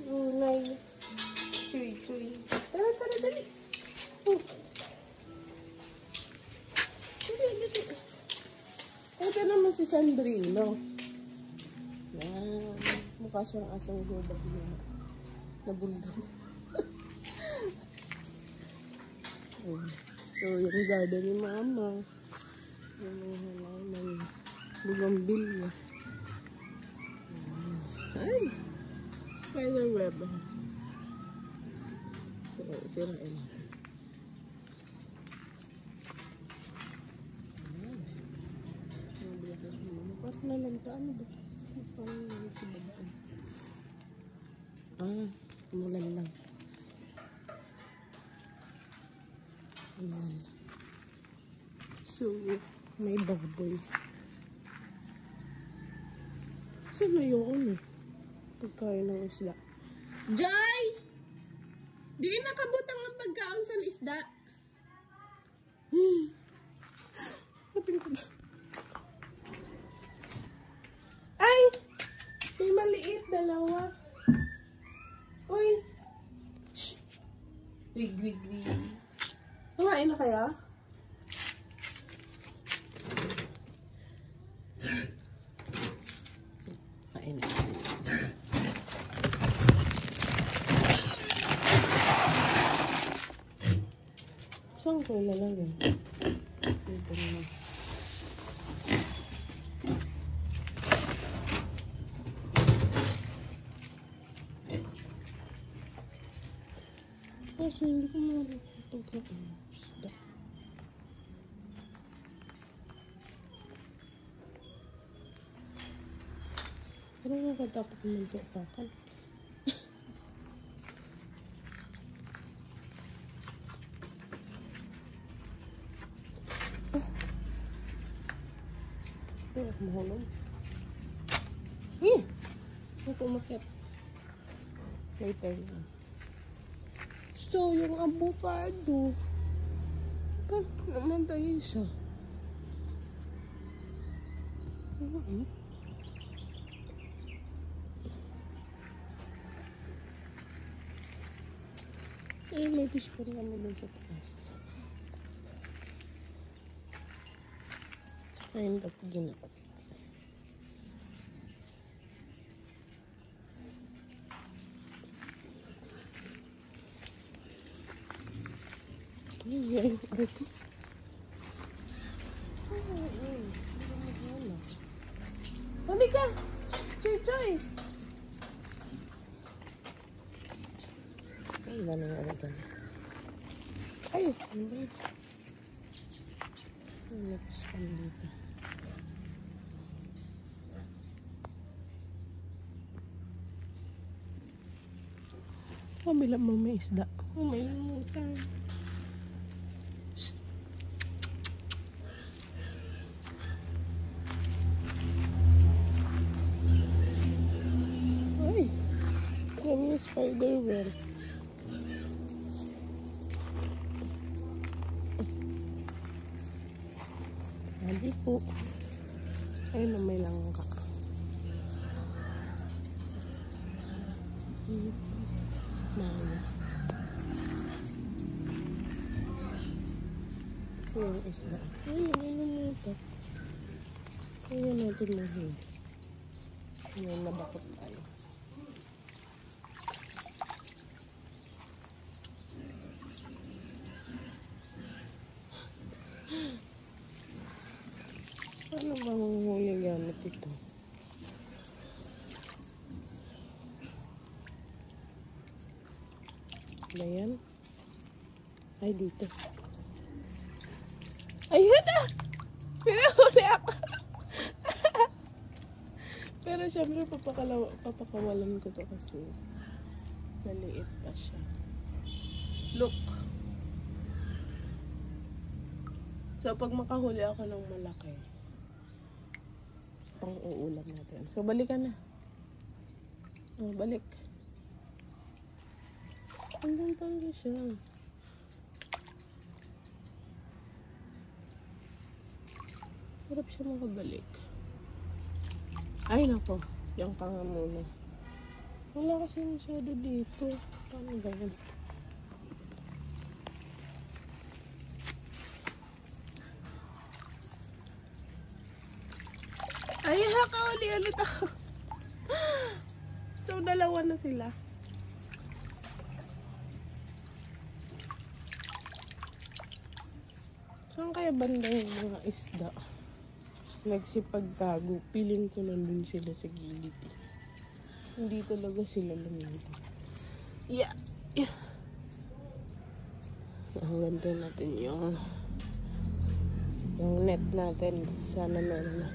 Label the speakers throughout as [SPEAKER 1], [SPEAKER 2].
[SPEAKER 1] Unay. Chuy, chuy. Tara, tara, dali. Oh. Dali, dali. Ito naman si Sandrino. Yan. Mukha siyang asang gobag na nabulbul. So, yung garden ni Mama. Yung mga halaman. Bugambilya. Ay! Spider web. Sirain. Parang nalanta. Ano ba? Parang nalanta sa babaan. Umulan lang. Ayan. So, may baboy. Saan na yun eh? Pagkain ng isda. Jai! Di nakabutang ang pagkaon sa isda. Kapin ko ba? Ay! May maliit, dalawa. Uy! Shh! Rig, rig, rig. Kumain na kaya? Kain na. Saan ko ilalagay? Dito naman. Kasi hindi ko marunong ito. Isda. Parang nakatapos naman ito takan. Mahulog. Ito umakit. Later na. So, yung avocado. Bakit naman tayo isa? May fish pa rin kami dun sa taas. Saka yung dapat ginapat. Ay, ito. Halika! Choy, choy! Ay, gano'n nga ito. Ay, hindi. Ay, napispan dito. Bilang mo may isda. May lamutan. Ay, kami spider web. Hindi po. Ayun na may langka. Naya. Ito yung isla. Ay, ano ito? Ayun natin mahil. Ayun, nabakot tayo. Ano bang huli gamit ito? Ba yan? Ay, dito. Ayun na! Pinahuli ako! Pero syempre papakawalan ko to kasi maliit pa siya. Look! So, pag makahuli ako ng malaki, pang-uulam natin. So, balikan na. Oh, balik. Hanggang tanggi siya. Harap siya makabalik. Ay, nako. Yung panga muna. Wala kasi masyado dito. Paano ba yun? Ay, hakauli ulit ako. So, dalawa na sila. Saan kaya banda yung mga isda? Nagsipagtago. Piling ko nandun sila sa gilid. Hindi talaga sila lumilipad. Yeah. Yeah. Ang ganda natin yung net natin. Sana meron na.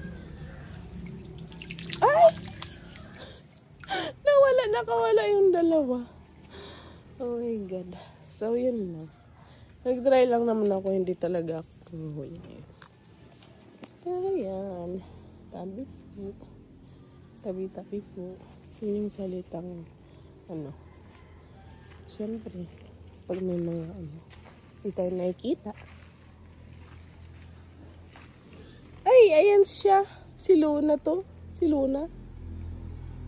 [SPEAKER 1] Ay! Nakawala yung dalawa. Oh my God. So, yun na. Nag-try lang naman ako. Hindi talaga ako huli. Pero yan. Tabi po. Tabi-tabi po. Yun yung salitang siyempre pag may mga hindi tayo nakikita. Ay, ayan siya. Si Luna to. Si Luna.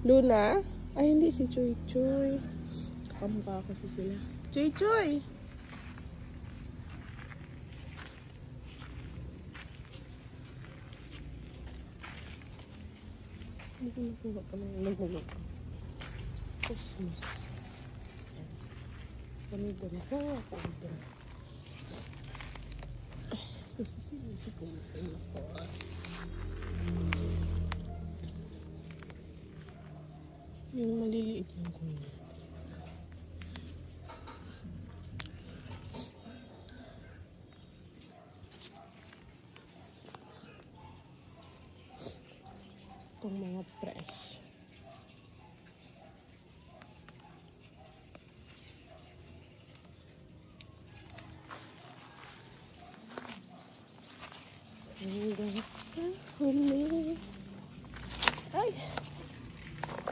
[SPEAKER 1] Luna? Ay, hindi. Si Choy Choy. Kamukha kasi sila. Choy Choy! Hindi ko nakuha pa ng nagulog. Christmas. Panidan ko ako doon. Kasi sinisi ko ako. Yung maliliit yung kuya. Itong mga fresh. Hanggang sa